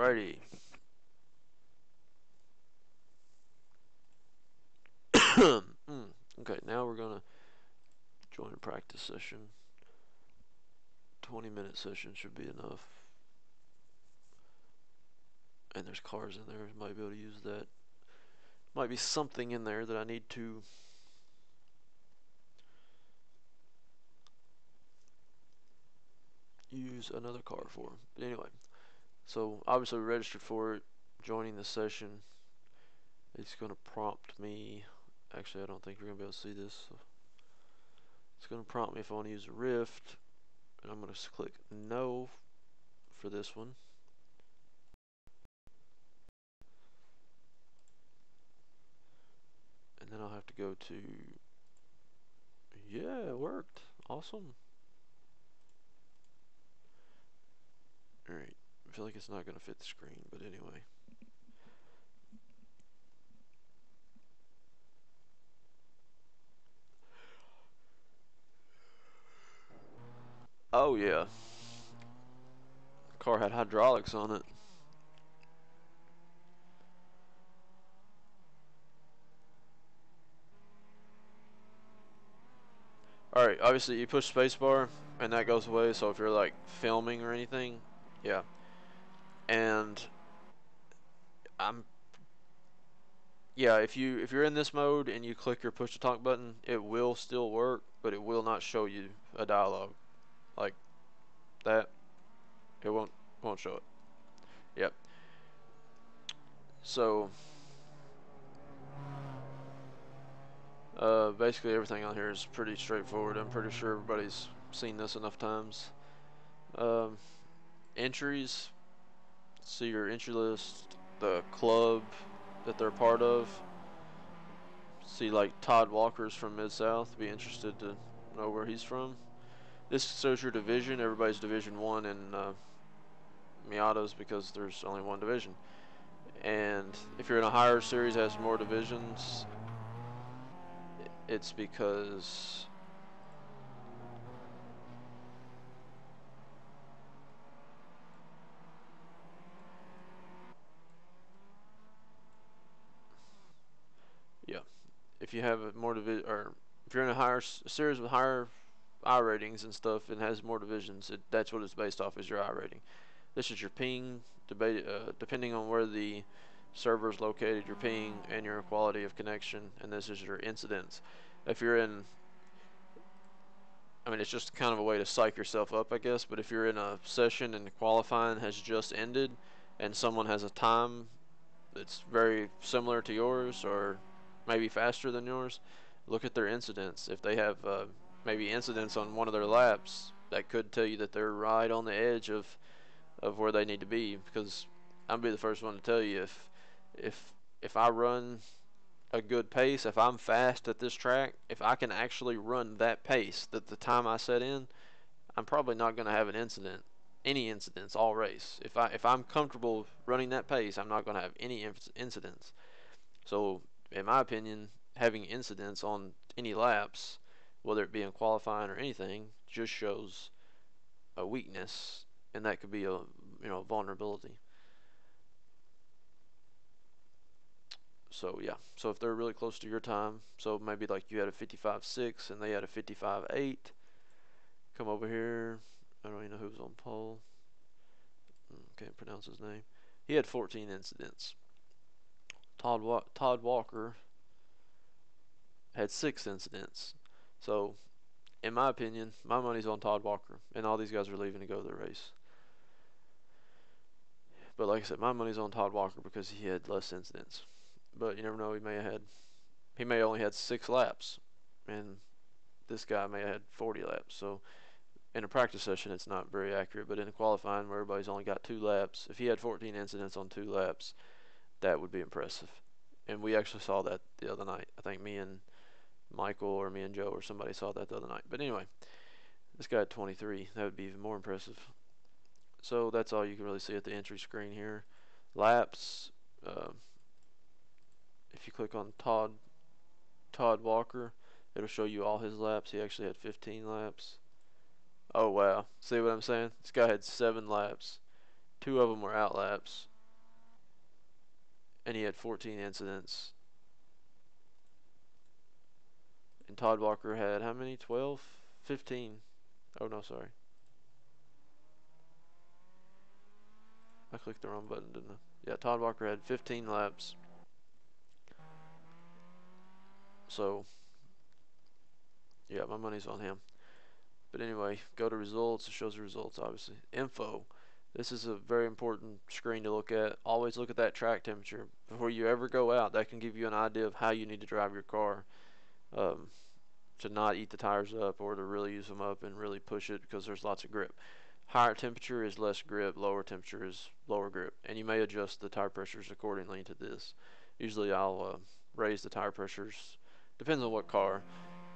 Alrighty. Okay, now we're gonna join a practice session. 20-minute session should be enough. And there's cars in there. Might be able to use that. Might be something in there that I need to use another car for. But anyway, so obviously we registered for it. Joining the session. It's gonna prompt me. Actually, I don't think you're gonna be able to see this. So it's gonna prompt me if I want to use a Rift, and I'm gonna click no for this one. And then I'll have to go to, yeah, it worked. Awesome. Alright, I feel like it's not going to fit the screen, but anyway. Oh yeah, the car had hydraulics on it. Alright, obviously you push spacebar and that goes away, so if you're like filming or anything, yeah. And if you're in this mode and you click your push to talk button, it will still work, but it will not show you a dialogue like that. It won't show it. Yep. So basically everything on here is pretty straightforward. I'm pretty sure everybody's seen this enough times. Um, Entries, see your entry list, the club that they're part of. See like Todd Walker's from Mid-South. Be interested to know where he's from. This shows your division. Everybody's Division 1 in Miatas because there's only one division. And if you're in a higher series that has more divisions, it's because yeah, if you have more division, or if you're in a higher series with higher I ratings and stuff and has more divisions, that's what it's based off, is your I rating. This is your ping, depending on where the server is located, your ping and your quality of connection, and this is your incidents. If you're in, I mean, it's just kind of a way to psych yourself up, I guess, but if you're in a session and qualifying has just ended and someone has a time that's very similar to yours or maybe faster than yours, look at their incidents. If they have maybe incidents on one of their laps, that could tell you that they're right on the edge of where they need to be, because I'll be the first one to tell you, if if I run a good pace, if I'm fast at this track, if I can actually run that pace that the time I set in, I'm probably not going to have an incident, any incidents all race. If I'm comfortable running that pace, I'm not going to have any incidents. So, in my opinion, having incidents on any laps, whether it be in qualifying or anything, just shows a weakness, and that could be a vulnerability. So yeah, so if they're really close to your time, so maybe like you had a 55.6 and they had a 55.8, come over here. I don't even know who was on pole. Can't pronounce his name. He had 14 incidents. Todd Walker had 6 incidents. So, in my opinion, my money's on Todd Walker, and all these guys are leaving to go to the race. But like I said, my money's on Todd Walker because he had less incidents. But you never know, he may only had 6 laps, and this guy may have had 40 laps. So in a practice session, it's not very accurate. But in a qualifying where everybody's only got 2 laps, if he had 14 incidents on 2 laps, that would be impressive. And we actually saw that the other night. I think me and Michael or me and Joe or somebody saw that the other night. But anyway, this guy had 23. That would be even more impressive. So that's all you can really see at the entry screen here. Laps. If you click on Todd Walker, it'll show you all his laps. He actually had 15 laps. Oh wow, see what I'm saying? This guy had 7 laps. 2 of them were out laps, and he had 14 incidents. And Todd Walker had how many? 12? 15. Oh, no, sorry. I clicked the wrong button, didn't I? Yeah, Todd Walker had 15 laps. So, yeah, my money's on him. But anyway, go to results. It shows the results, obviously. Info. This is a very important screen to look at. Always look at that track temperature. Before you ever go out, that can give you an idea of how you need to drive your car. To not eat the tires up or to really use them up and really push it because there's lots of grip. Higher temperature is less grip, lower temperature is lower grip, and you may adjust the tire pressures accordingly to this. Usually I'll raise the tire pressures, depends on what car,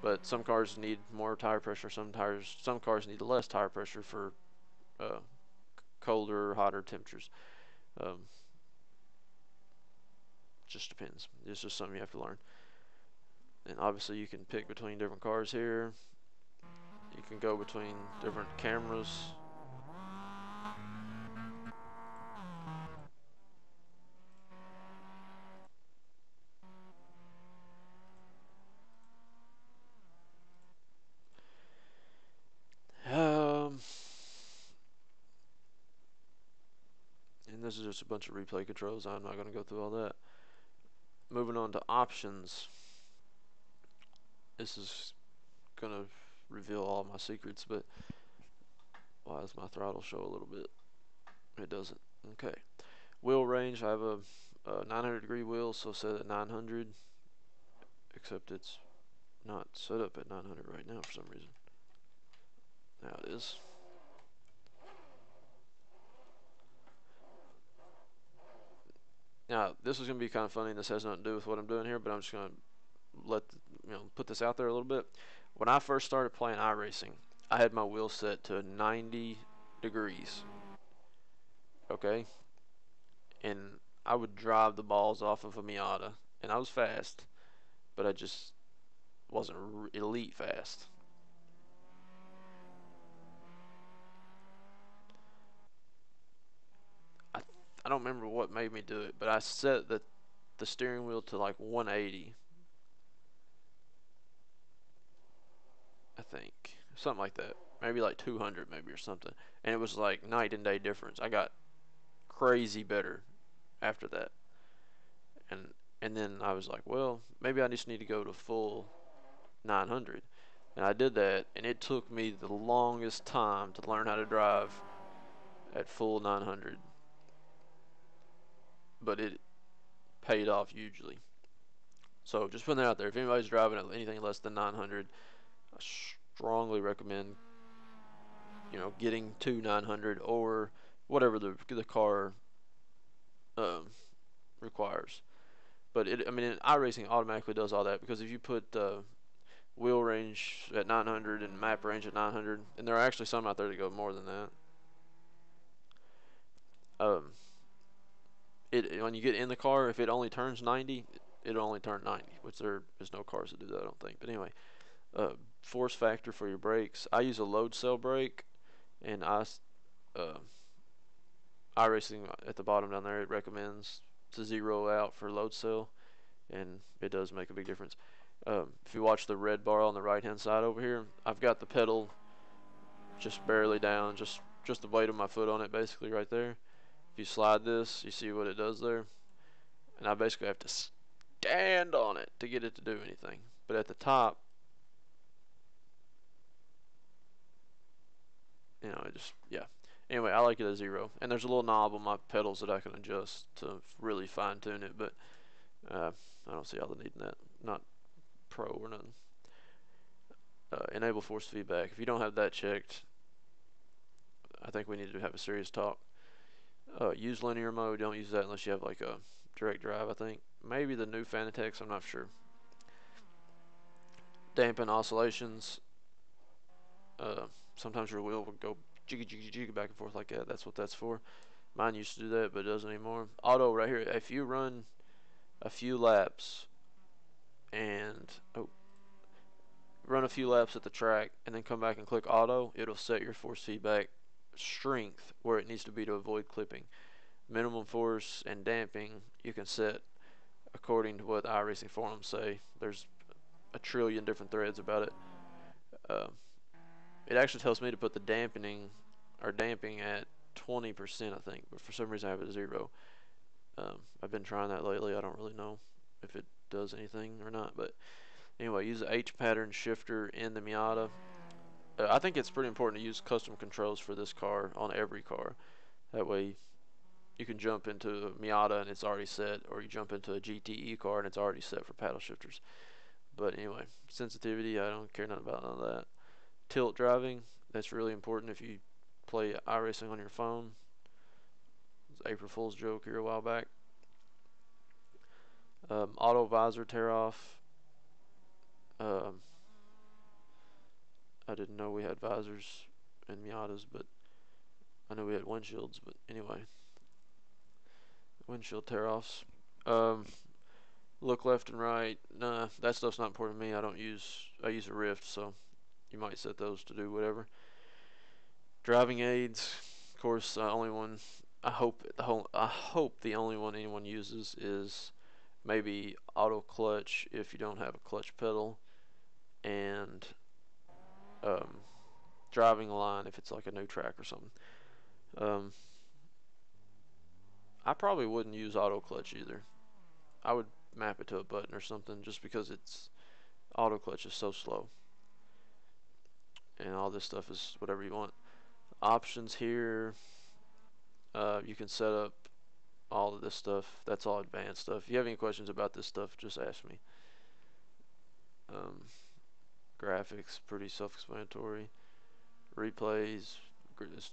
but some cars need more tire pressure, some cars need less tire pressure for uh, colder or hotter temperatures. Um, just depends. It's just something you have to learn. And obviously you can pick between different cars here. You can go between different cameras. Um, and this is just a bunch of replay controls. I'm not going to go through all that. Moving on to options. This is going to reveal all my secrets, but why does my throttle show a little bit? It doesn't. Okay. Wheel range. I have a 900 degree wheel, so set at 900, except it's not set up at 900 right now for some reason. Now it is. Now, this is going to be kind of funny, and this has nothing to do with what I'm doing here, but I'm just going to put this out there a little bit. When I first started playing iRacing, I had my wheel set to 90 degrees. Okay? And I would drive the balls off of a Miata, and I was fast, but I just wasn't elite fast. I I don't remember what made me do it, but I set the steering wheel to like 180, I think, something like that. Maybe like 200, maybe or something. And it was like night and day difference. I got crazy better after that. And and then I was like, well, maybe I just need to go to full 900. And I did that, and it took me the longest time to learn how to drive at full 900. But it paid off hugely. So just putting that out there. If anybody's driving at anything less than 900, I strongly recommend getting to 900 or whatever the car um, requires. But I mean, iRacing automatically does all that because if you put wheel range at 900 and map range at 900, and there are actually some out there that go more than that. Um, when you get in the car, if it only turns 90, it'll only turn 90, which there is no cars that do that, I don't think. But anyway, force factor for your brakes. I use a load cell brake, and uh, iRacing at the bottom down there, it recommends to zero out for load cell, and it does make a big difference. If you watch the red bar on the right hand side over here, I've got the pedal just barely down, just the blade of my foot on it basically right there. If you slide this, you see what it does there, and I basically have to stand on it to get it to do anything. But at the top, it just, yeah. Anyway, I like it at zero, and there's a little knob on my pedals that I can adjust to really fine tune it, but I don't see all the need in that. Not pro or nothing. Enable force feedback. If you don't have that checked, I think we need to have a serious talk. Use linear mode. Don't use that unless you have like a direct drive, I think. Maybe the new Fanatec's, I'm not sure. Dampen oscillations. Sometimes your wheel will go jiggy jiggy jiggy back and forth like that. That's what that's for. Mine used to do that, but it doesn't anymore. Auto right here. If you run a few laps and run a few laps at the track and then come back and click auto, it'll set your force feedback strength where it needs to be to avoid clipping. Minimum force and damping you can set according to what iRacing forums say. There's a trillion different threads about it. Uh, it actually tells me to put the dampening or damping at 20%, I think, but for some reason I have it at 0. I've been trying that lately. I don't really know if it does anything or not, but anyway, use the H pattern shifter in the Miata. I think it's pretty important to use custom controls for this car on every car. That way you can jump into a Miata and it's already set, or you jump into a GTE car and it's already set for paddle shifters. But anyway, sensitivity, I don't care nothing about none of that. Tilt driving, that's really important if you play iRacing on your phone. It's April Fool's joke here a while back. Auto visor tear off. Um, I didn't know we had visors in Miatas, but I know we had windshields. But anyway, windshield tear offs. Look left and right. Nah, that stuff's not important to me. I use a Rift, so you might set those to do whatever. Driving aids, of course, only one. I hope the only one anyone uses is maybe auto clutch if you don't have a clutch pedal, and um, driving line if it's like a new track or something. Um, I probably wouldn't use auto clutch either. I would map it to a button or something, just because it's auto clutch is so slow, and all this stuff is whatever you want. Options here, you can set up all of this stuff. That's all advanced stuff. If you have any questions about this stuff, just ask me. Um, Graphics, pretty self-explanatory. Replays,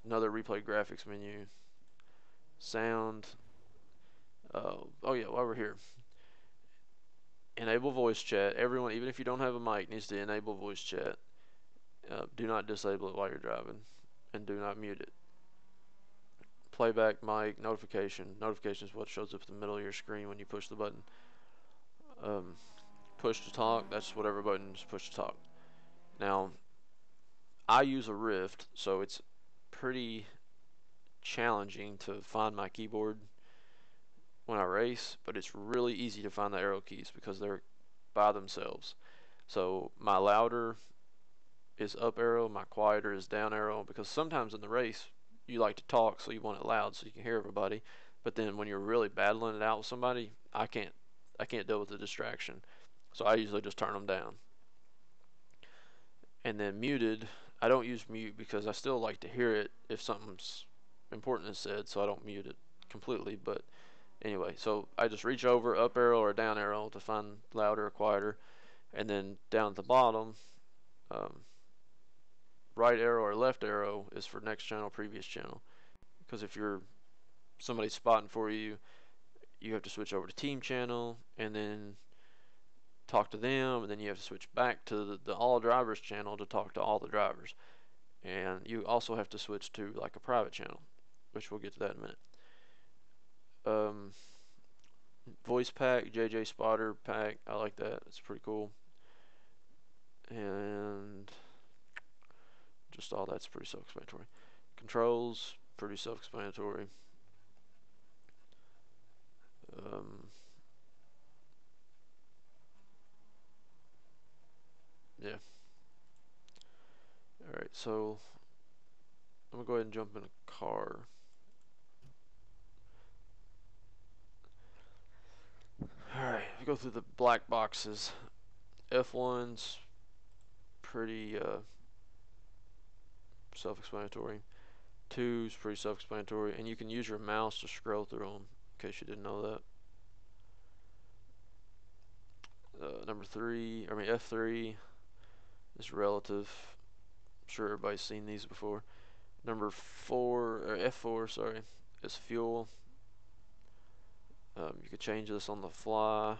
another replay graphics menu. Sound. Oh yeah, while we're here, enable voice chat. Everyone, even if you don't have a mic, needs to enable voice chat. Do not disable it while you're driving, and do not mute it. Playback, mic, notification. Notification is what shows up in the middle of your screen when you push the button. Push to talk, that's whatever button is push to talk. Now, I use a Rift, so it's pretty challenging to find my keyboard when I race, but it's really easy to find the arrow keys because they're by themselves. So my louder is up arrow, my quieter is down arrow, because sometimes in the race you like to talk, so you want it loud so you can hear everybody, but then when you're really battling it out with somebody, I can't deal with the distraction, so I usually just turn them down. And then muted, I don't use mute because I still like to hear it if something's important is said, so I don't mute it completely. But anyway, so I just reach over up arrow or down arrow to find louder or quieter, and then down at the bottom, right arrow or left arrow is for next channel, previous channel. Because if you're somebody spotting for you, you have to switch over to team channel and then talk to them, and then you have to switch back to the all drivers channel to talk to all the drivers, and you also have to switch to like a private channel, which we'll get to that in a minute. Voice pack, JJ Spotter pack, I like that, it's pretty cool, and just all that's pretty self-explanatory. Controls, pretty self-explanatory. Yeah. Alright, so I'm gonna go ahead and jump in a car. Alright, we go through the black boxes. F1's pretty self-explanatory. 2's pretty self-explanatory, and you can use your mouse to scroll through them, in case you didn't know that. F3 is relative. I'm sure everybody's seen these before. F4, sorry, is fuel. You could change this on the fly.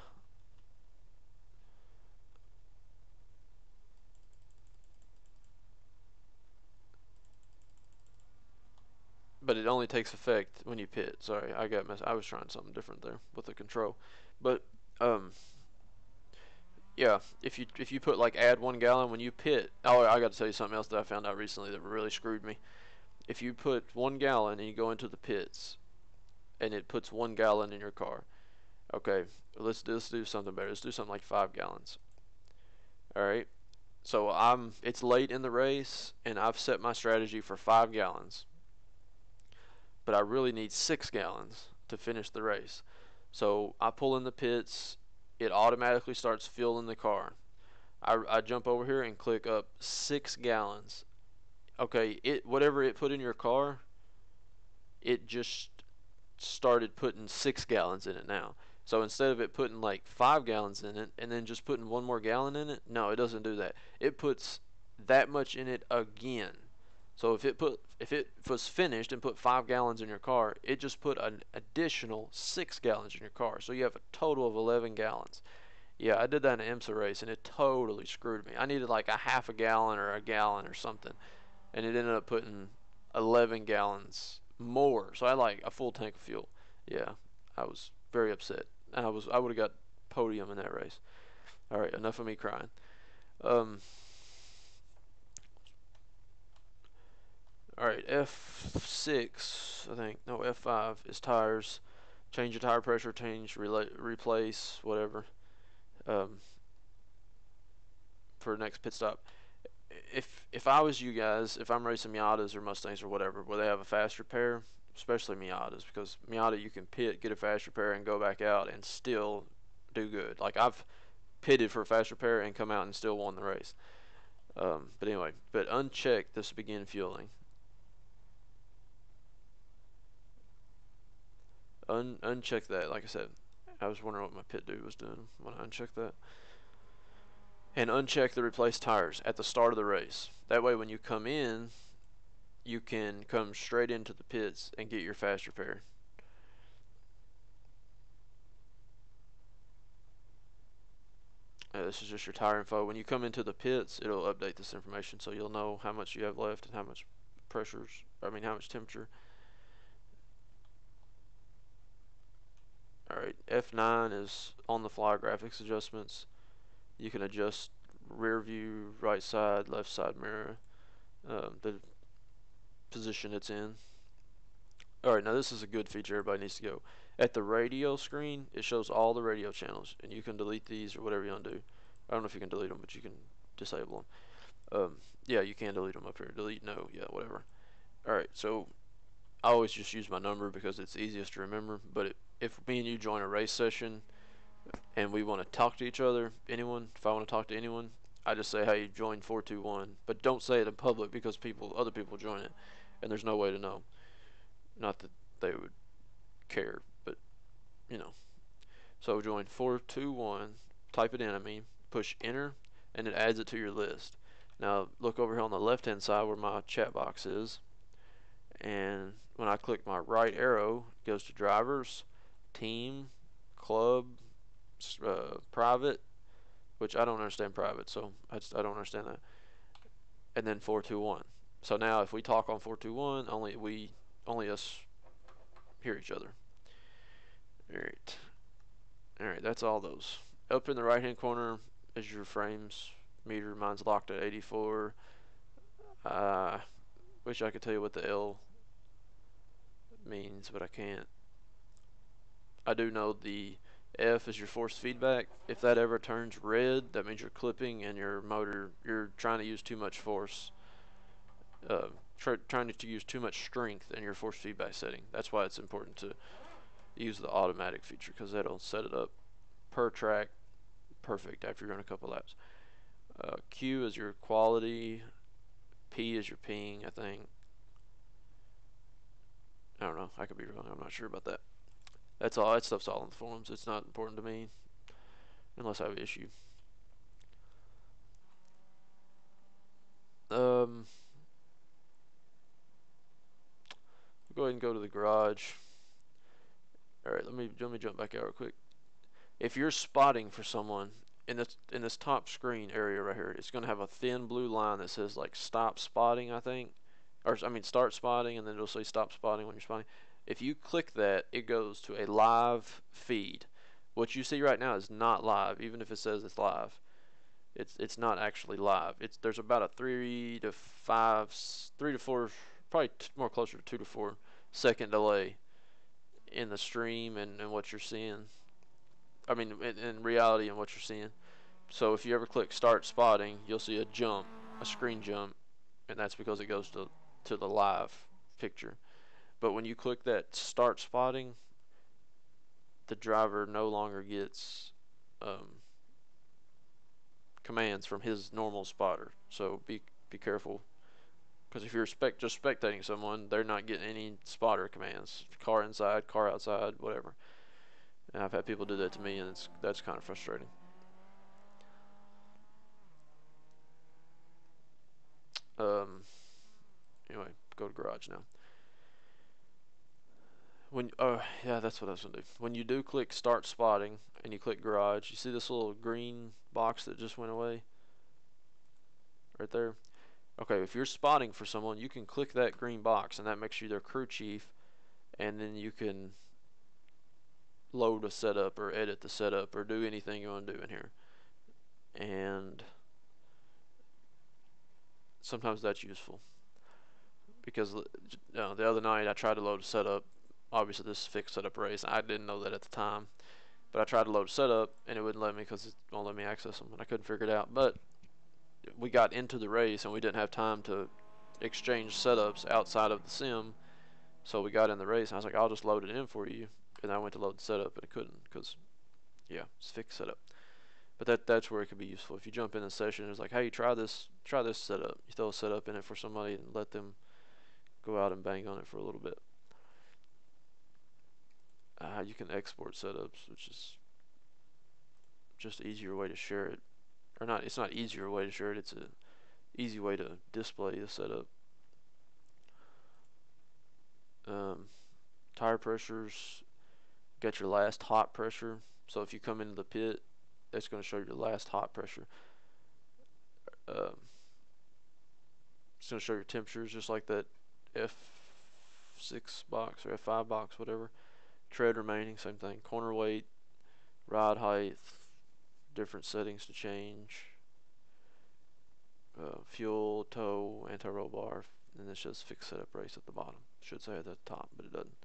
But it only takes effect when you pit. Sorry, I was trying something different there with the control. But yeah, if you put like add 1 gallon when you pit. Oh, I got to tell you something else that I found out recently that really screwed me. If you put 1 gallon and you go into the pits, and it puts 1 gallon in your car. Okay, let's do something better. Let's do something like 5 gallons. All right. So it's late in the race, and I've set my strategy for 5 gallons, but I really need 6 gallons to finish the race. So I pull in the pits. It automatically starts fueling the car. I jump over here and click up 6 gallons. Okay, whatever it put in your car, it just started putting 6 gallons in it now. So instead of it putting like 5 gallons in it and then just putting 1 more gallon in it, no, it doesn't do that. It puts that much in it again. So if it was finished and put 5 gallons in your car, it just put an additional 6 gallons in your car. So you have a total of 11 gallons. Yeah, I did that in an IMSA race and it totally screwed me. I needed like a half a gallon or a gallon or something, and it ended up putting 11 gallons more. So I had like a full tank of fuel. Yeah, I was very upset. I would have got podium in that race. All right, enough of me crying. Um, all right, F6, I think. No, F5 is tires. Change your tire pressure, replace, whatever. Um, for next pit stop. If I was you guys, if I'm racing Miatas or Mustangs or whatever, where they have a fast repair, especially Miatas, because Miata you can pit, get a fast repair, and go back out and still do good. Like I've pitted for a fast repair and come out and still won the race. But anyway, uncheck this begin fueling. Uncheck that. Like I said, I was wondering what my pit dude was doing when I unchecked that. And uncheck the replace tires at the start of the race. That way, when you come in, you can come straight into the pits and get your fast repair. This is just your tire info. When you come into the pits, it'll update this information so you'll know how much you have left and how much how much temperature. Alright, F9 is on the fly graphics adjustments. You can adjust rear view, right side, left side mirror, the position it's in. Alright, now this is a good feature everybody needs to go. At the radio screen, it shows all the radio channels, and you can delete these or whatever you want to do. I don't know if you can delete them, but you can disable them. Yeah, you can delete them up here. Delete, no, yeah, whatever. Alright, so I always just use my number because it's easiest to remember, but if me and you join a race session and we want to talk to each other, if I want to talk to anyone, I just say, hey, join 421, but don't say it in public because other people join it, and there's no way to know. Not that they would care, but you know. So join 421, type it in, push enter, and it adds it to your list. Now look over here on the left hand side where my chat box is, and when I click my right arrow, it goes to drivers, team, club, private, which I don't understand private, so I don't understand that, and then 421. So now if we talk on 421, only us hear each other. Alright, that's all those. Up in the right hand corner is your frames meter. Mine's locked at 84. Wish I could tell you what the L means, but I can't. I do know the F is your force feedback. If that ever turns red, that means you're clipping and your motor, you're trying to use too much force. Trying to use too much strength in your force feedback setting. That's why it's important to use the automatic feature, because that'll set it up per track perfect after you run a couple laps. Q is your quality. P is your ping, I think. I don't know. I could be wrong. I'm not sure about that. That's all. That stuff's all in the forums. It's not important to me unless I have an issue. Go ahead and go to the garage. All right, let me jump back out real quick. If you're spotting for someone in this top screen area right here, it's going to have a thin blue line that says like stop spotting, I think, or start spotting, and then it'll say stop spotting when you're spotting. If you click that, it goes to a live feed. What you see right now is not live, even if it says it's live. It's not actually live. There's about a 3 to 4, probably more closer to 2 to 4 second delay in the stream and what you're seeing. I mean, in reality and what you're seeing. So if you ever click start spotting, you'll see a jump, a screen jump, and that's because it goes to the live picture. But when you click that start spotting, the driver no longer gets commands from his normal spotter. So be careful, because if you're just spectating someone, they're not getting any spotter commands. Car inside, car outside, whatever. And I've had people do that to me, and that's kind of frustrating. Um, anyway, go to garage now. Yeah, that's what I was gonna do. When you do click start spotting and you click garage, you see this little green box that just went away right there. Okay, if you're spotting for someone, you can click that green box, and that makes you their crew chief, and then you can load a setup or edit the setup or do anything you want to do in here. And sometimes that's useful because the other night I tried to load a setup. Obviously, this is fixed setup race. I didn't know that at the time, but I tried to load a setup and it wouldn't let me because it won't let me access them, and I couldn't figure it out. But we got into the race and we didn't have time to exchange setups outside of the sim, so we got in the race and I was like, I'll just load it in for you, and I went to load the setup but it couldn't because yeah, it's fixed setup. But that's where it could be useful. If you jump in a session, it's like, hey, try this setup. You throw a setup in it for somebody and let them go out and bang on it for a little bit. You can export setups, which is just an easier way to share it. Or not, it's not easier way to share it, it's a easy way to display the setup. Um, Tire pressures, got your last hot pressure. So if you come into the pit, that's going to show your last hot pressure. Um, it's going to show your temperatures just like that F6 box or F5 box, whatever. Tread remaining, same thing. Corner weight, ride height, different settings to change. Fuel, tow, anti-roll bar, and it's just fixed setup race at the bottom. Should say at the top, but it doesn't.